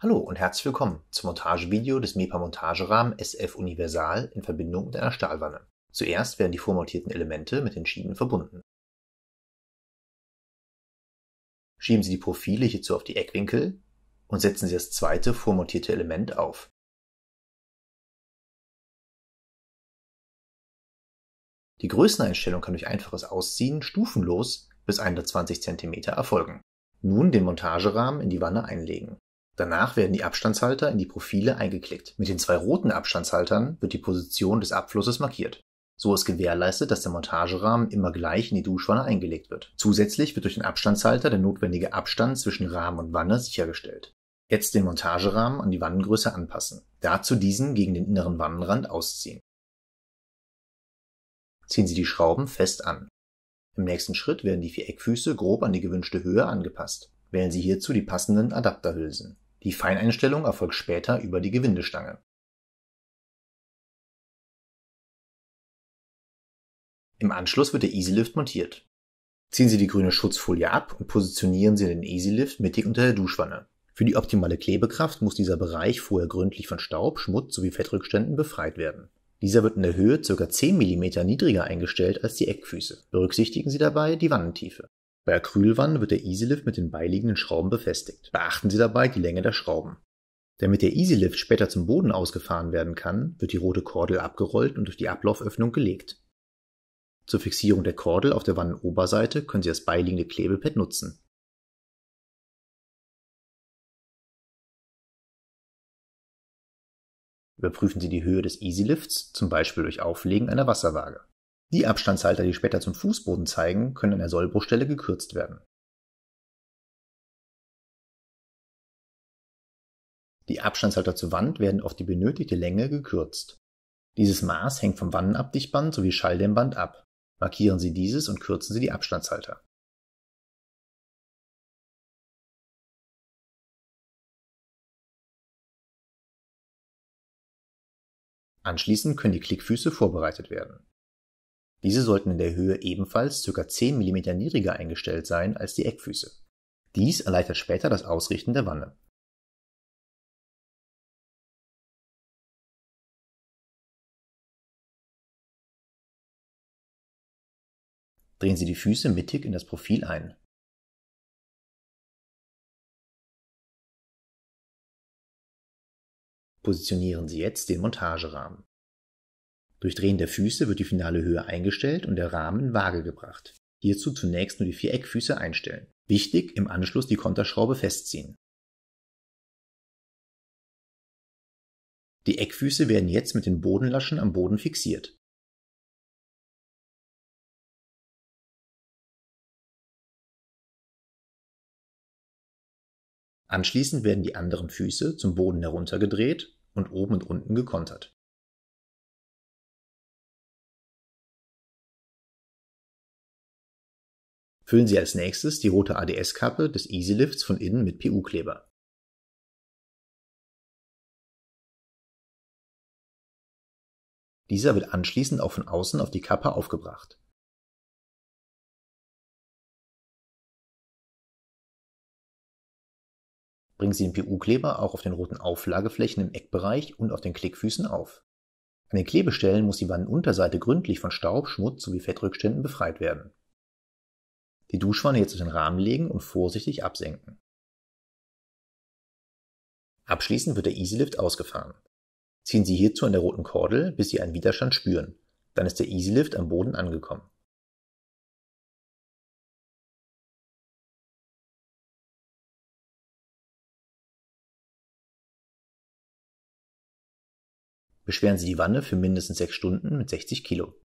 Hallo und herzlich willkommen zum Montagevideo des MEPA-Montagerahmen SF Universal in Verbindung mit einer Stahlwanne. Zuerst werden die vormontierten Elemente mit den Schienen verbunden. Schieben Sie die Profile hierzu auf die Eckwinkel und setzen Sie das zweite vormontierte Element auf. Die Größeneinstellung kann durch einfaches Ausziehen stufenlos bis 120 cm erfolgen. Nun den Montagerahmen in die Wanne einlegen. Danach werden die Abstandshalter in die Profile eingeklickt. Mit den zwei roten Abstandshaltern wird die Position des Abflusses markiert. So ist gewährleistet, dass der Montagerahmen immer gleich in die Duschwanne eingelegt wird. Zusätzlich wird durch den Abstandshalter der notwendige Abstand zwischen Rahmen und Wanne sichergestellt. Jetzt den Montagerahmen an die Wannengröße anpassen. Dazu diesen gegen den inneren Wannenrand ausziehen. Ziehen Sie die Schrauben fest an. Im nächsten Schritt werden die 4 Eckfüße grob an die gewünschte Höhe angepasst. Wählen Sie hierzu die passenden Adapterhülsen. Die Feineinstellung erfolgt später über die Gewindestange. Im Anschluss wird der EasyLift montiert. Ziehen Sie die grüne Schutzfolie ab und positionieren Sie den EasyLift mittig unter der Duschwanne. Für die optimale Klebekraft muss dieser Bereich vorher gründlich von Staub, Schmutz sowie Fettrückständen befreit werden. Dieser wird in der Höhe ca. 10 mm niedriger eingestellt als die Eckfüße. Berücksichtigen Sie dabei die Wannentiefe. Bei Acrylwannen wird der EasyLift mit den beiliegenden Schrauben befestigt. Beachten Sie dabei die Länge der Schrauben. Damit der EasyLift später zum Boden ausgefahren werden kann, wird die rote Kordel abgerollt und durch die Ablauföffnung gelegt. Zur Fixierung der Kordel auf der Wannenoberseite können Sie das beiliegende Klebepad nutzen. Überprüfen Sie die Höhe des EasyLifts, zum Beispiel durch Auflegen einer Wasserwaage. Die Abstandshalter, die später zum Fußboden zeigen, können an der Sollbruchstelle gekürzt werden. Die Abstandshalter zur Wand werden auf die benötigte Länge gekürzt. Dieses Maß hängt vom Wannenabdichtband sowie Schalldämmband ab. Markieren Sie dieses und kürzen Sie die Abstandshalter. Anschließend können die Klickfüße vorbereitet werden. Diese sollten in der Höhe ebenfalls ca. 10 mm niedriger eingestellt sein als die Eckfüße. Dies erleichtert später das Ausrichten der Wanne. Drehen Sie die Füße mittig in das Profil ein. Positionieren Sie jetzt den Montagerahmen. Durch Drehen der Füße wird die finale Höhe eingestellt und der Rahmen in Waage gebracht. Hierzu zunächst nur die 4 Eckfüße einstellen. Wichtig, im Anschluss die Konterschraube festziehen. Die Eckfüße werden jetzt mit den Bodenlaschen am Boden fixiert. Anschließend werden die anderen Füße zum Boden heruntergedreht und oben und unten gekontert. Füllen Sie als nächstes die rote ADS-Kappe des EasyLifts von innen mit PU-Kleber. Dieser wird anschließend auch von außen auf die Kappe aufgebracht. Bringen Sie den PU-Kleber auch auf den roten Auflageflächen im Eckbereich und auf den Klickfüßen auf. An den Klebestellen muss die Wannenunterseite gründlich von Staub, Schmutz sowie Fettrückständen befreit werden. Die Duschwanne jetzt auf den Rahmen legen und vorsichtig absenken. Abschließend wird der EasyLift ausgefahren. Ziehen Sie hierzu an der roten Kordel, bis Sie einen Widerstand spüren. Dann ist der EasyLift am Boden angekommen. Beschweren Sie die Wanne für mindestens 6 Stunden mit 60 Kilo.